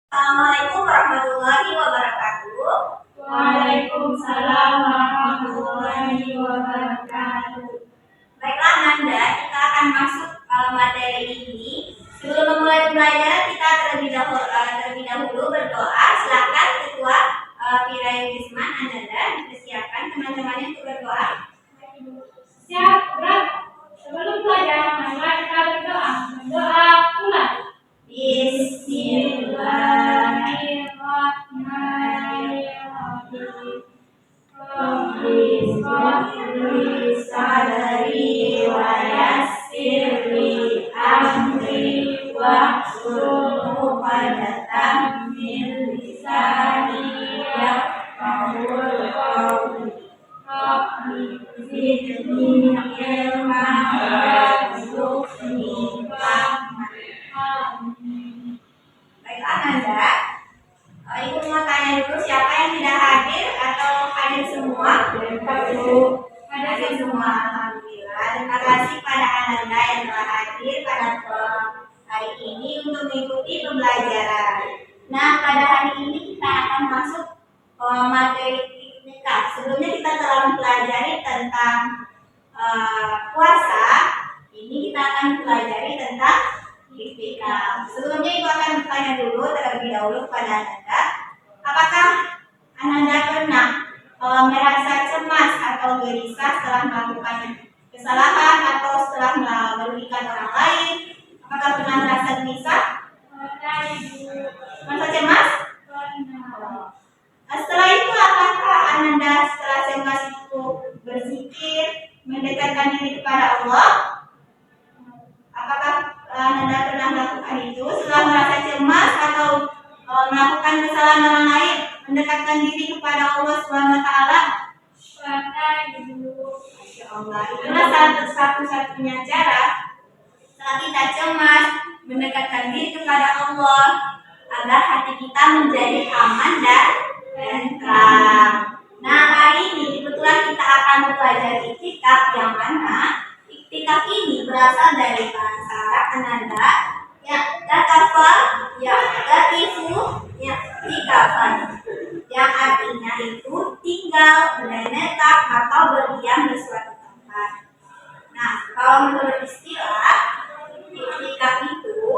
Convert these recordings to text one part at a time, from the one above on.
Assalamualaikum warahmatullahi wabarakatuh. Waalaikumsalam warahmatullahi wabarakatuh. Baiklah Nanda, kita akan masuk materi ini. Sebelum memulai pembelajaran kita terlebih dahulu berdoa. Silakan Ketua Pirai Wisman Ananda persiapkan teman-temannya untuk berdoa. Siap, gerak. Sebelum belajar, marilah kita berdoa. Berdoa mulai. Bismillahirrahmanirrahim. Rabbi shrahli sadri wa yassirli amri wahlul 'uqdatam min lisani yafqahul qawli. Rabbi zidni ilman warzuqni fahman. Amin. Baiklah Nanda, Ibu mau tanya dulu siapa yang tidak hadir atau hadir semua? Hadir semua, alhamdulillah. Terima kasih pada Ananda yang telah hadir pada hari ini untuk mengikuti pembelajaran. Nah, pada hari ini kita akan masuk materi nikah. Sebelumnya kita telah mempelajari tentang puasa. Ini kita akan pelajari tentang iktikaf. Sebelumnya Ibu akan bertanya dulu terlebih dahulu kepada Ananda. Apakah Ananda pernah merasa cemas atau gelisah setelah melakukan kesalahan atau setelah merugikan orang lain? Apakah pernah merasa gelisah? Merasa cemas? Setelah itu apakah Ananda setelah cemas itu berzikir, mendekatkan diri kepada Allah? Apakah Ananda pernah melakukan itu setelah merasa cemas atau melakukan kesalahan orang lain, mendekatkan diri kepada Allah SWT? Masya Allah, itulah satu-satunya cara saat kita cemas mendekatkan diri kepada Allah agar hati kita menjadi aman dan tenang. Nah, hari ini kebetulan kita akan belajar iktikaf, yang mana iktikaf ini berasal dari bahasa Arab Ananda ya katafa ya katifu ya iktikafan, yang artinya itu tinggal, menetap atau berdiam di suatu tempat. Nah, kalau menurut istilah iktikaf itu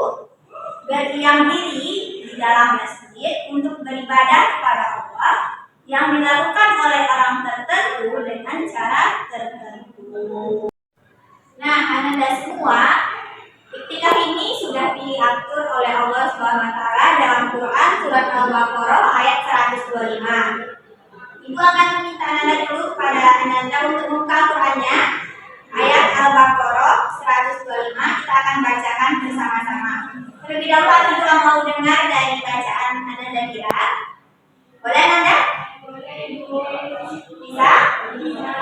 berdiam diri di dalam masjid untuk beribadah kepada Allah yang dilakukan oleh orang tertentu dengan cara tertentu. Nah, Ananda semua, iktikaf ini sudah diatur oleh Allah SWT dalam Quran surat Al-Baqarah ayat 125. Ibu akan meminta Ananda dulu kepada Ananda untuk membuka Qurannya. Ayat Al-Baqarah 125 kita akan bacakan bersama-sama. Terlebih dahulu juga mau dengar dari bacaan Ananda kira. Boleh Ananda? Boleh. Bisa? Bisa.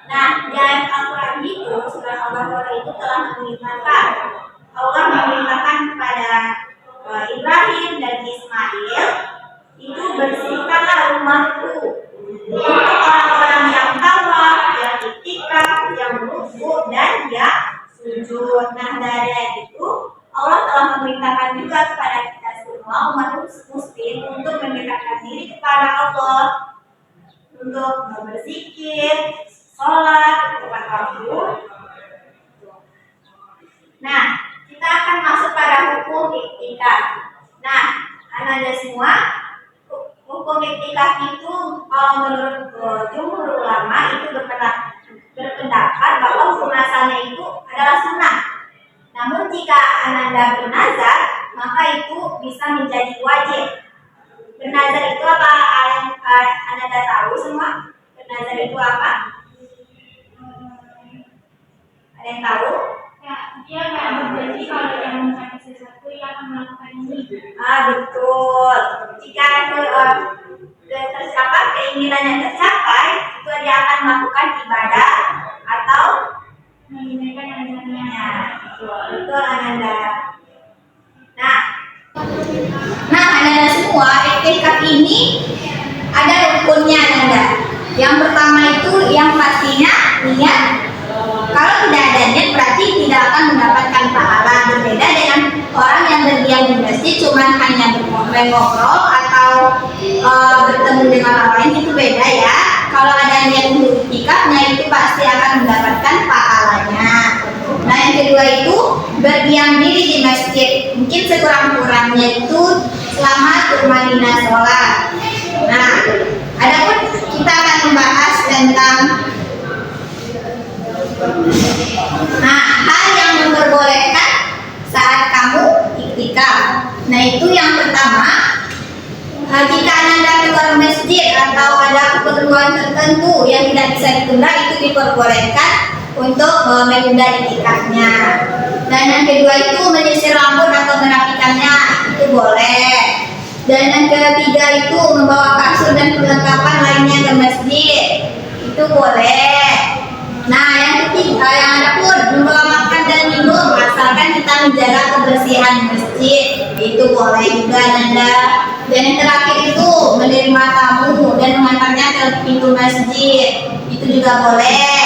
Nah, dalam Al-Quran itu, surah Al-Baqarah itu telah memerintahkan kepada Ibrahim dan Ismail itu bersihkanlah rumahku untuk orang-orang yang tawaf, yang iktikaf, yang rukuk dan yang sujud. Nah, dari ayat itu Allah telah memerintahkan juga kepada kita semua umat muslim untuk mendekatkan diri kepada Allah, untuk berzikir, sholat tepat waktu. Nah, kita akan masuk pada hukum iktikaf. Nah, Ananda semua, hukum iktikaf itu kalau menurut jumhur ulama itu berpendapat bahwa asalnya itu adalah sunnah. Namun jika Ananda bernazar, maka itu bisa menjadi wajib. Bernazar itu apa? Ananda tahu semua? Bernazar itu apa? Ada yang tahu? Ya, dia nggak berjanji kalau yang mencapai sesuatu yang akan melakukan ini. Betul. Jika keinginannya tercapai, itu dia akan melakukan ibadah atau Menunaikan azannya. ya, betul Ananda. Nah, Ananda semua, iktikaf ini ada rukunnya Ananda. Yang pertama itu yang pastinya niat. Kalau tidak ada niat berarti tidak akan mendapatkan pahala. Berbeda dengan orang yang berdiam di masjid cuma hanya ngobrol atau bertemu dengan orang lain, itu beda ya. Kalau ada niat untuk iktikafnya itu pasti akan mendapatkan pahalanya. Nah yang kedua itu berdiam diri di masjid, mungkin sekurang-kurangnya itu selama turmanina sholat. Nah, adapun kita akan membahas tentang hal yang memperbolehkan saat kamu iktikaf. Nah itu yang pertama, jika Anda keluar masjid atau ada keperluan tertentu yang tidak bisa ditunda, itu diperbolehkan untuk menunda iktikafnya. Dan yang kedua itu menyisir rambut atau merapikannya, itu boleh. Dan yang ketiga itu membawa kasur dan perlengkapan lainnya ke masjid, itu boleh. Nah yang ketiga, yang ada pun membawa makan dan minum asalkan kita menjaga kebersihan masjid, itu boleh juga Nanda. Dan yang terakhir itu menerima tamu dan mengantarnya ke pintu masjid, itu juga boleh.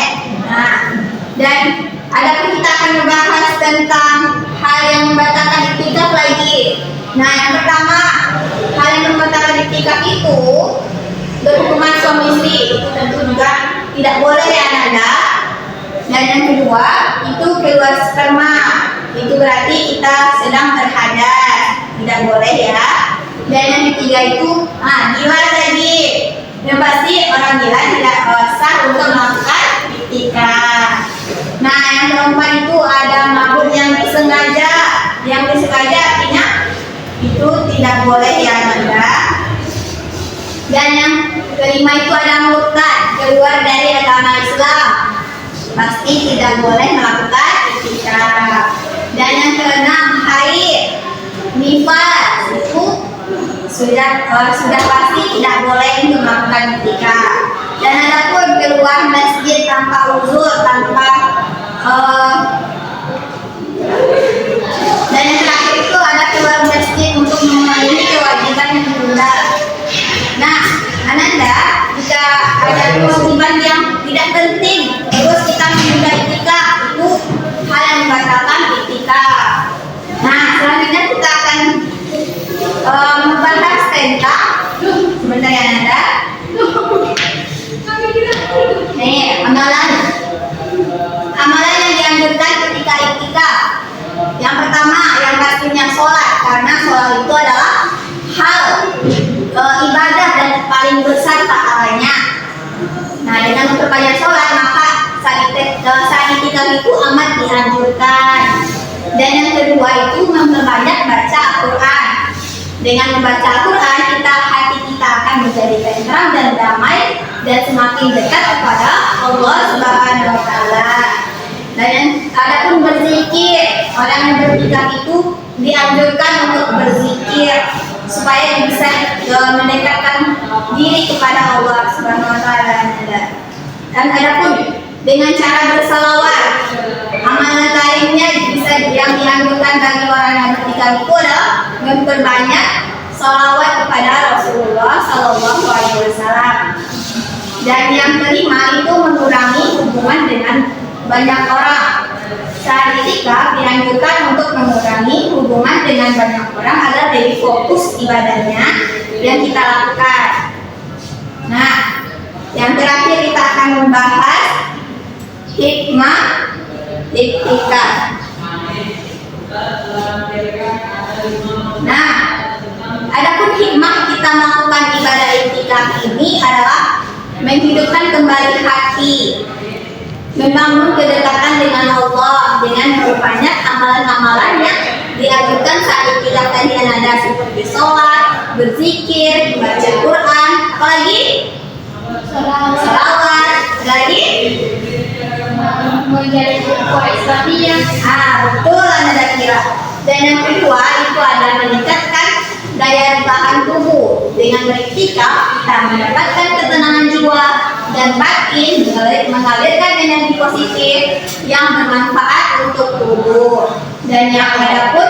Nah, dan adapun kita akan membahas tentang hal yang membatalkan iktikaf lagi. Nah yang pertama, hal yang membatalkan iktikaf itu berhubungan suami istri, itu tentu juga tidak boleh ya Nanda. Dan yang kedua itu keluar sperma, itu berarti kita sedang berhadas, tidak boleh ya. Dan yang ketiga itu gila tadi, yang pasti orang gila tidak sah untuk melakukan iktikaf. Nah yang keempat itu ada mabuk yang disengaja. Yang disengaja artinya itu tidak boleh ya Nanda. Dan yang kelima itu ada murtad, keluar dari agama Islam, pasti tidak boleh melakukan iktikaf. Dan yang keenam haid, nifas, itu sudah pasti tidak boleh untuk melakukan iktikaf. Dan adapun keluar masjid tanpa uzur, dan yang terakhir itu ada keluar masjid untuk memenuhi kewajiban yang ditunda. Nah, Ananda, jika ada kewajiban yang tidak penting terus kita menunda iktikaf, itu hal yang membatalkan iktikaf. Nah, selanjutnya kita akan membahas tentang sebentar ya Ananda. Nih, amalan yang dianjurkan ketika iktikaf. Yang pertama, yang pastinya sholat, karena sholat itu adalah hal ibadah dan paling besar pahalanya. Nah, dengan memperbanyak sholat maka saat iktikaf itu amat dianjurkan. Dan yang kedua itu memperbanyak baca Al-Quran. Dengan membaca Al-Quran hati kita akan menjadi tenteram dan damai dan semakin dekat kepada Allah Subhanahu wa Ta'ala. Dan adapun berzikir, orang yang beriktikaf itu dianjurkan untuk berzikir supaya bisa mendekatkan diri kepada Allah Subhanahu wa Ta'ala. Dan adapun dengan cara bersalawat, amalan lainnya bisa yang dianjurkan bagi orang yang beriktikaf itu adalah memperbanyak salawat kepada Rasulullah Sallallahu Alaihi Wasallam. Dan yang kelima itu mengurangi hubungan dengan banyak orang. Saat iktikaf dianjurkan untuk mengurangi hubungan dengan banyak orang agar lebih fokus ibadahnya yang kita lakukan. Nah, yang terakhir kita akan membahas hikmah iktikaf. Nah, adapun hikmah kita melakukan ibadah iktikaf ini adalah menghidupkan kembali hati. membangun kedekatan dengan Allah dengan memperbanyak amalan-amalan yang dianjurkan saat itikaf tadi ada seperti sholat, berzikir, membaca Quran, apalagi salawat, lagi menjadi ukhuwah Islamiyah. betul Anda kira. Dan yang kedua itu adalah meningkatkan daya tahan tubuh. Dengan beriktikaf kita mendapatkan ketenangan jiwa dan batin, mengalirkan energi positif yang bermanfaat untuk tubuh. Dan yang ada pun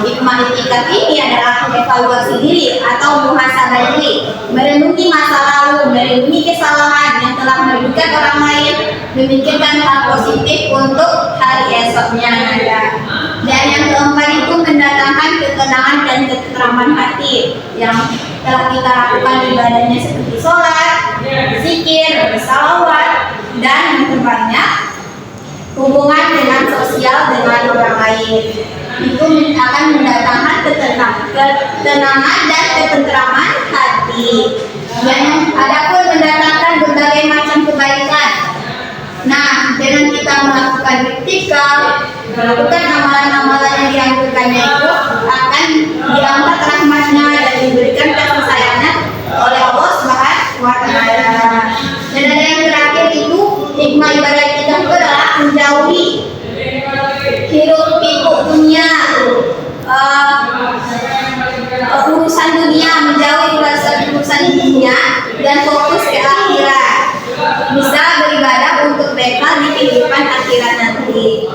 hikmah iktikaf ini adalah evaluasi diri atau muhasabah diri, merenungi masa lalu, merenungi kesalahan yang telah merugikan orang lain, memikirkan hal positif untuk hari esoknya ada. Dan yang keempat itu mendatangkan ketenangan dan ketentraman hati yang telah kita lakukan ibadahnya seperti sholat, zikir, bersalawat, dan memperbanyak hubungan dengan sosial dengan orang lain. Itu akan mendatangkan ketenangan dan ketentraman hati. Yang ada pun mendatangkan berbagai macam kebaikan. Nah, dengan kita melakukan iktikaf, melakukan amalan-amalan yang dianjurkannya itu akan diangkat rahmatnya dan diberikan kasih sayangnya oleh Allah Subhanahu wa Ta'ala. Dan ada yang terakhir itu hikmah ibadah iktikaf itu adalah menjauhi hiruk pikuk dunia, urusan dunia, menjauhi urusan dunia dan fokus ke akhirat. Bisa beribadah untuk bekal di kehidupan akhirat nanti.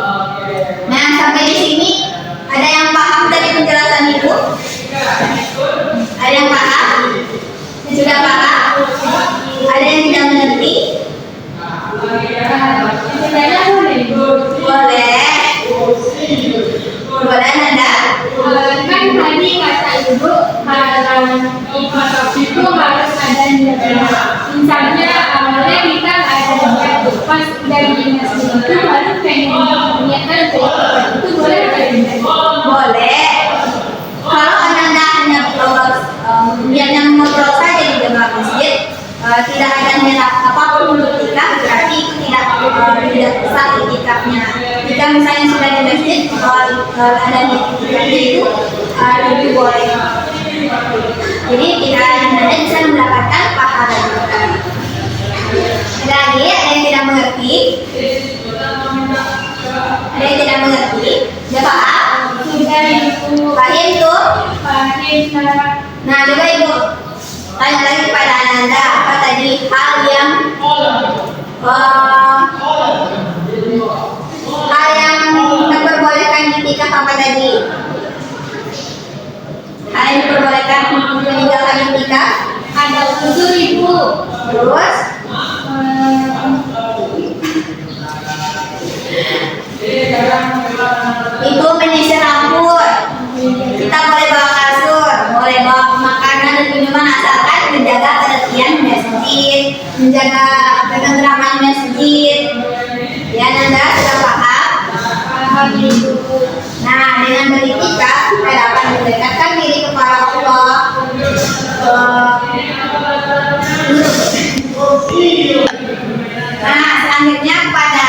Nah, sampai di sini ada yang paham dari penjelasan itu? Ada yang paham? Sudah paham? Ada yang tidak mengerti? Boleh. Boleh Nanda? Kan tadi kata ibu iktikaf itu harus ada niatnya. Misalnya awalnya kita nggak ada niat, pas dari dinas itu baru pengen niatkan untuk iktikaf itu boleh nggak? Boleh. Kalau Anda hanya niatnya ngobrol saja di jemaah masjid, tidak ada niat apapun untuk iktikaf, berarti itu tidak sah iktikafnya. Jika misalnya sudah di masjid, ada niat iktikafnya itu boleh. Jadi tidak Anda bisa mendapatkan pahala juga. Ada lagi ada yang tidak mengerti? Ada yang tidak mengerti? Sudah paham? Sudah ibu. Paham tuh? Paham. Nah, coba ibu tanya lagi kepada Anda apa tadi hal yang diperbolehkan iktikaf apa tadi? Hal yang diperbolehkan meninggalkan iktikaf Ada usul ibu. terus itu menyisir rambut. Kita boleh bawa kasur, boleh bawa makanan dan minuman asalkan menjaga kebersihan masjid, menjaga ketentraman masjid. Ya Nanda sudah paham? Paham ibu. Nah, dengan beriktikaf kita dapat mendekatkan diri kepada Allah. Nah, selanjutnya kepada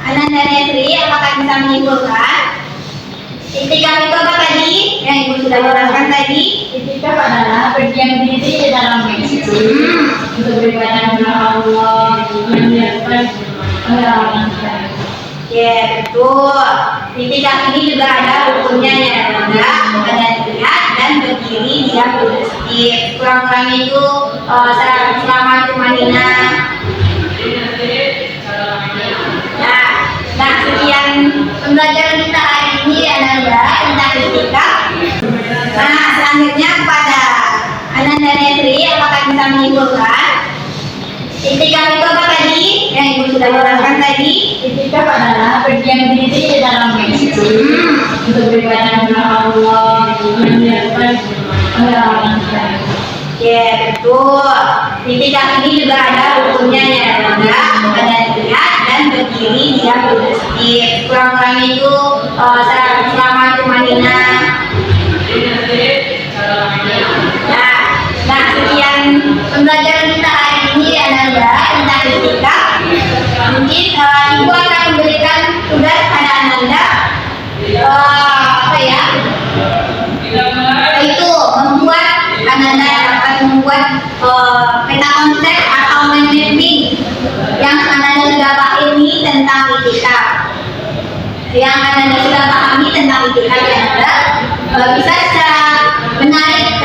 Ananda Netri, apakah bisa menyimpulkan iktikaf itu apa tadi? Yang ibu sudah jelaskan tadi. Iktikaf adalah berdiam diri di dalam masjid untuk beribadah kepada Allah, menyiapkan orang. Ya betul. Iktikaf ini juga ada hukumnya ya Nanda, ada niat dan berdiri diam di masjid. Kurang-kurangnya itu selama di Madinah. Nah, sekian pembelajaran kita hari ini ya Nanda tentang iktikaf. Nah, selanjutnya kepada Ananda Netri, apakah bisa menyimpulkan iktikaf itu apa tadi? Yang ibu sudah jelaskan tadi. Iktikaf adalah berdiam diri di dalam masjid untuk beribadah kepada Allah, menyiapkan orang. Ya betul. Iktikaf ini juga ada hukumnya ya Nanda, ada niat dan berdiri diam di masjid. Kurang-kurangnya itu selama di Madinah. Nah, sekian pembelajaran kita hari ini ya Nanda tentang iktikaf. Mungkin Ibu akan memberikan tugas pada Ananda, apa ya? Yaitu Ananda akan membuat peta konsep atau mind mapping yang Ananda sudah pahami tentang itikaf. Yang Ananda sudah pahami tentang itikaf, Ananda bisa secara menarik